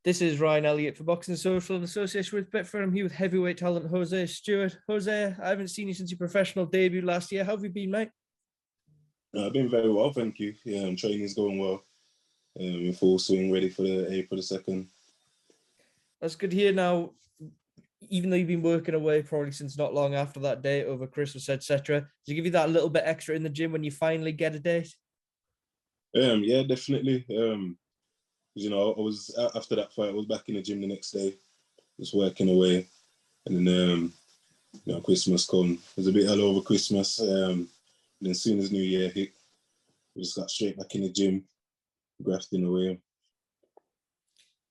This is Ryan Elliott for Boxing Social in association with Betfair. I'm here with heavyweight talent Hosea Stewart. Hosea, I haven't seen you since your professional debut last year. How have you been, mate? I've been very well, thank you. Yeah, training's going well. In full swing, ready for the April the 2nd. That's good to hear. Now, even though you've been working away probably since not long after that date over Christmas, etc., does it give you that little bit extra in the gym when you finally get a date? Yeah, definitely. I was after that fight, I was back in the gym the next day, just working away, and then Christmas come. It was a bit all over Christmas. And then as soon as New Year hit, we just got straight back in the gym, grafting away.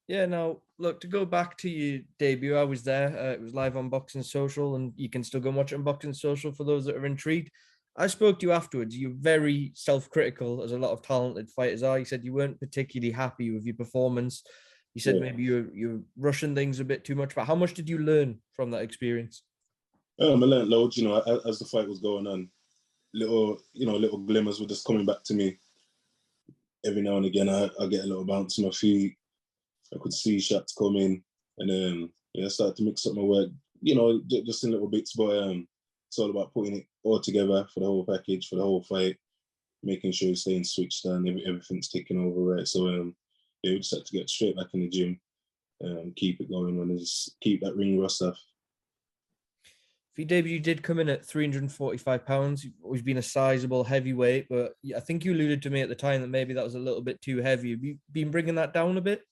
Yeah, now, look, to go back to your debut, I was there. It was live on Boxing Social, and you can still go and watch it on Boxing Social for those that are intrigued. I spoke to you afterwards. You're very self-critical, as a lot of talented fighters are. You said you weren't particularly happy with your performance. You said maybe you're rushing things a bit too much. But how much did you learn from that experience? I learned loads, as the fight was going on. Little glimmers were just coming back to me. Every now and again, I get a little bounce on my feet. I could see shots coming, and then I started to mix up my work, just in little bits. But it's all about putting it all together for the whole package, for the whole fight, making sure you're staying switched on, everything's taking over right. So we just had to get straight back in the gym, keep it going, and just keep that ring rust off. For your debut, you did come in at 345 pounds. You've always been a sizable heavyweight, but I think you alluded to me at the time that maybe that was a little bit too heavy. Have you been bringing that down a bit?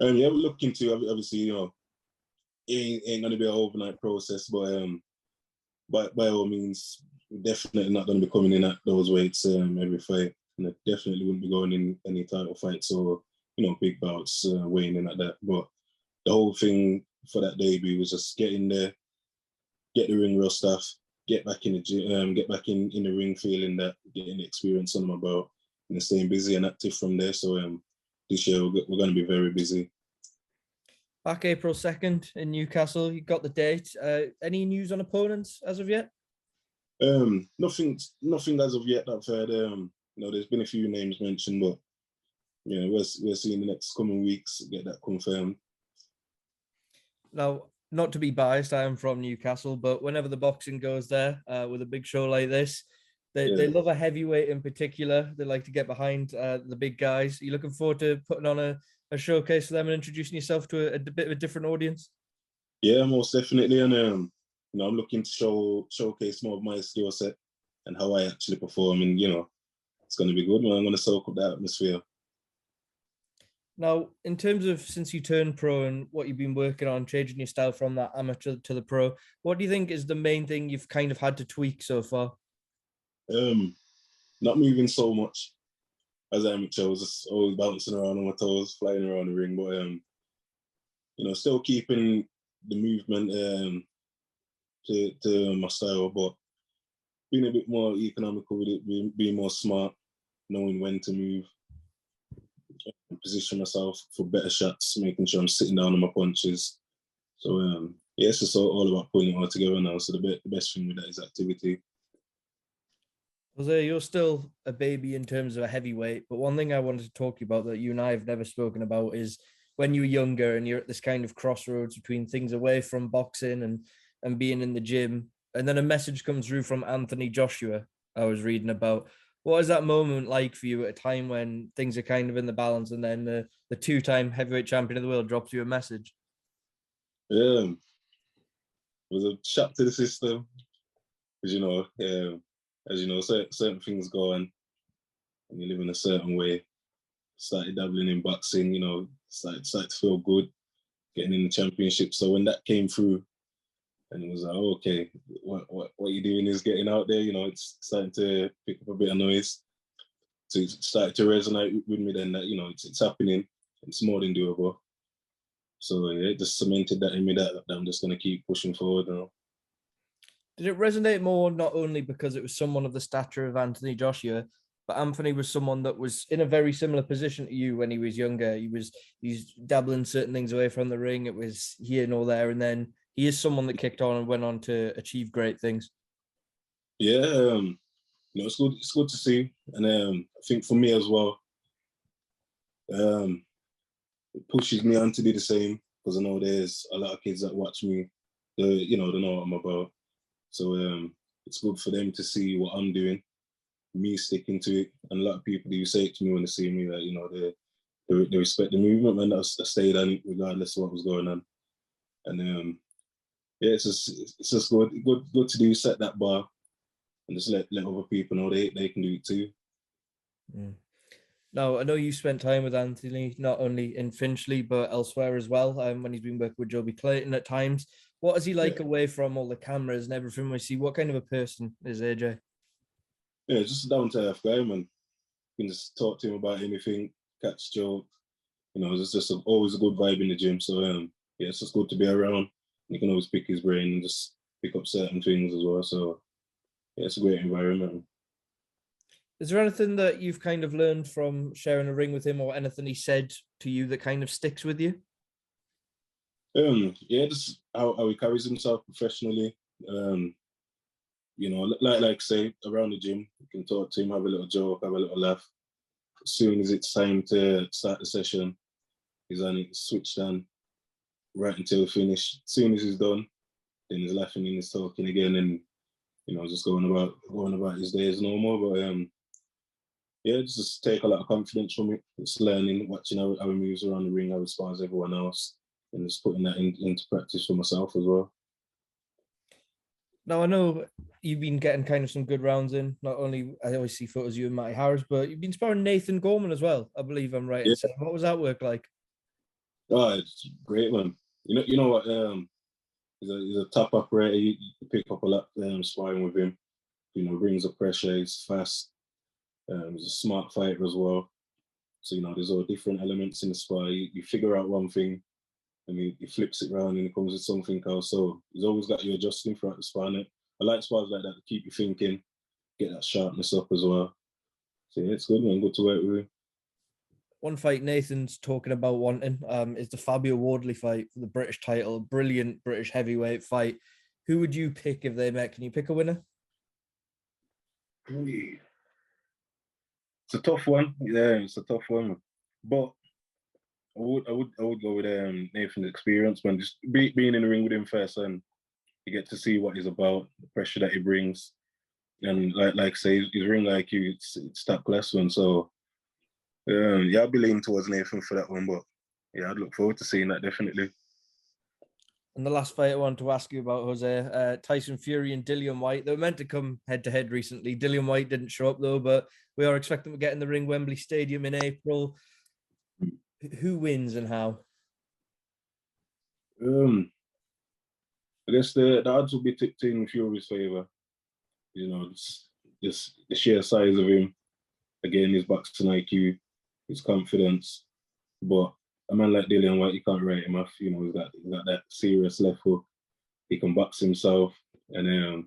Yeah, we're looking to obviously, it ain't gonna be an overnight process, but by all means, we're definitely not gonna be coming in at those weights every fight, and I definitely wouldn't be going in any title fights or big bouts weighing in at that. But the whole thing for that debut was just get in there, get the ring rust off, get back in the gym, get back in the ring feeling that, getting the experience under my belt, and staying busy and active from there. So this year we're going to be very busy. Back April 2nd in Newcastle. You got the date. Any news on opponents as of yet? Nothing as of yet that I've heard. There's been a few names mentioned, but we're seeing the next coming weeks get that confirmed. Now, not to be biased, I am from Newcastle, but whenever the boxing goes there with a big show like this, they love a heavyweight in particular. They like to get behind the big guys. Are you looking forward to putting on a showcase for them and introducing yourself to a bit of a different audience? Yeah, most definitely. And I'm looking to showcase more of my skill set and how I actually perform. And it's going to be good. I'm going to soak up that atmosphere. Now, in terms of since you turned pro and what you've been working on, changing your style from that amateur to the pro, what do you think is the main thing you've kind of had to tweak so far? Not moving so much as amateur. I was just always bouncing around on my toes, flying around the ring, but still keeping the movement to my style, but being a bit more economical with it, being more smart, knowing when to move, position myself for better shots, making sure I'm sitting down on my punches. So it's just all about putting it all together now. So the best thing with that is activity. Jose, you're still a baby in terms of a heavyweight, but one thing I wanted to talk to you about that you and I have never spoken about is when you were younger and you're at this kind of crossroads between things away from boxing and being in the gym, and then a message comes through from Anthony Joshua I was reading about. What is that moment like for you at a time when things are kind of in the balance, and then the two-time heavyweight champion of the world drops you a message? Yeah, it was a shock to the system, because as you know, certain things go on, and you live in a certain way. Started dabbling in boxing, started to feel good, getting in the championship. So when that came through, and it was like, oh, okay, what you're doing is getting out there, it's starting to pick up a bit of noise. So it started to resonate with me then that, it's happening, it's more than doable. So yeah, it just cemented that in me that I'm just going to keep pushing forward now. Did it resonate more not only because it was someone of the stature of Anthony Joshua, but Anthony was someone that was in a very similar position to you when he was younger? He's dabbling certain things away from the ring. It was here and all there, and then he is someone that kicked on and went on to achieve great things. Yeah, it's good. It's good to see, and I think for me as well, it pushes me on to do the same, because I know there's a lot of kids that watch me, they know what I'm about. So it's good for them to see what I'm doing, me sticking to it. And a lot of people do say it to me when they see me, that they respect the movement, man. I stayed on it regardless of what was going on. And yeah, it's just good to do, set that bar, and just let other people know they can do it too. Mm. Now, I know you spent time with Anthony, not only in Finchley, but elsewhere as well, when he's been working with Joey Clayton at times. What is he like away from all the cameras and everything we see? What kind of a person is AJ? Yeah, just a down to earth guy, man. You can just talk to him about anything, catch joke. It's just always a good vibe in the gym. So yeah, it's just good to be around. You can always pick his brain and just pick up certain things as well. So yeah, it's a great environment. Is there anything that you've kind of learned from sharing a ring with him, or anything he said to you that kind of sticks with you? Yeah, just how he carries himself professionally. Like say around the gym, you can talk to him, have a little joke, have a little laugh. As soon as it's time to start the session, he's on it, switched on, right until finish. As soon as he's done, then he's laughing and he's talking again, and just going about his days no more. But yeah, just take a lot of confidence from it. Just learning, watching how he moves around the ring, how he spars everyone else, and just putting that into practice for myself as well. Now, I know you've been getting kind of some good rounds in. Not only I always see photos of you and Matty Harris, but you've been sparring Nathan Gorman as well. I believe I'm right in saying. What was that work like? Oh, it's great, man. You know what? He's a top operator. You pick up a lot sparring with him. Brings the pressure. He's fast. He's a smart fighter as well. So there's all different elements in the spar. You figure out one thing, and he flips it around and he comes with something else. So he's always got you adjusting throughout the spar. And I like spars like that to keep you thinking, get that sharpness up as well. So yeah, it's good, man. Good to work with him. One fight Nathan's talking about wanting is the Fabio Wardley fight for the British title. Brilliant British heavyweight fight. Who would you pick if they met? Can you pick a winner? It's a tough one. Yeah, it's a tough one. But I would go with Nathan's experience, man. Just being in the ring with him first, and you get to see what he's about, the pressure that he brings, and like say his ring IQ, it's top class one. So yeah, I'll be leaning towards Nathan for that one, but yeah, I'd look forward to seeing that definitely. And the last fight I wanted to ask you about, Jose, Tyson Fury and Fury-Whyte. They were meant to come head to head recently. Fury-Whyte didn't show up though, but we are expecting to get in the ring Wembley Stadium in April. Who wins and how? I guess the odds will be tipped in Fury's favour. Just the sheer size of him. Again, his boxing IQ, his confidence. But a man like Fury-Whyte, you can't write him off. He's got that serious left hook. He can box himself, and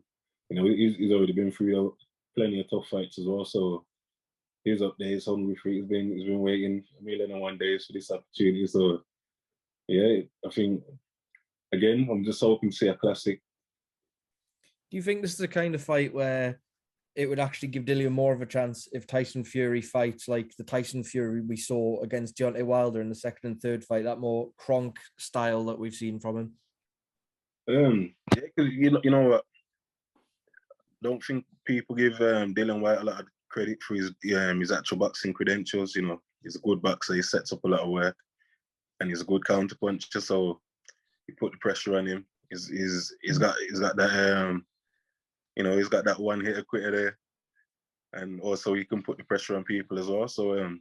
he's already been through plenty of tough fights as well. So he's up there. He's hungry for it. He's been waiting 1,001 days for this opportunity. So yeah, I think again, I'm just hoping to see a classic. Do you think this is the kind of fight where it would actually give Dillian more of a chance if Tyson Fury fights like the Tyson Fury we saw against Deontay Wilder in the second and third fight, that more Kronk style that we've seen from him? Yeah, because you know what? Don't think people give Fury-Whyte a lot of credit for his actual boxing credentials. He's a good boxer. He sets up a lot of work, and he's a good counter puncher. So you put the pressure on him. He's got that he's got that one hitter quitter there, and also he can put the pressure on people as well. So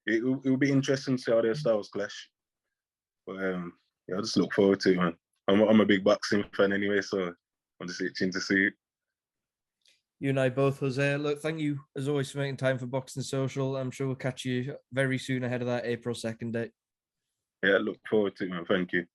it will be interesting to see how their styles clash. But yeah, I just look forward to it, man. I'm a big boxing fan anyway, so I'm just itching to see it. You and I both, Jose. Look, thank you as always for making time for Boxing Social. I'm sure we'll catch you very soon ahead of that April 2nd date. Yeah, look forward to it, man. Thank you.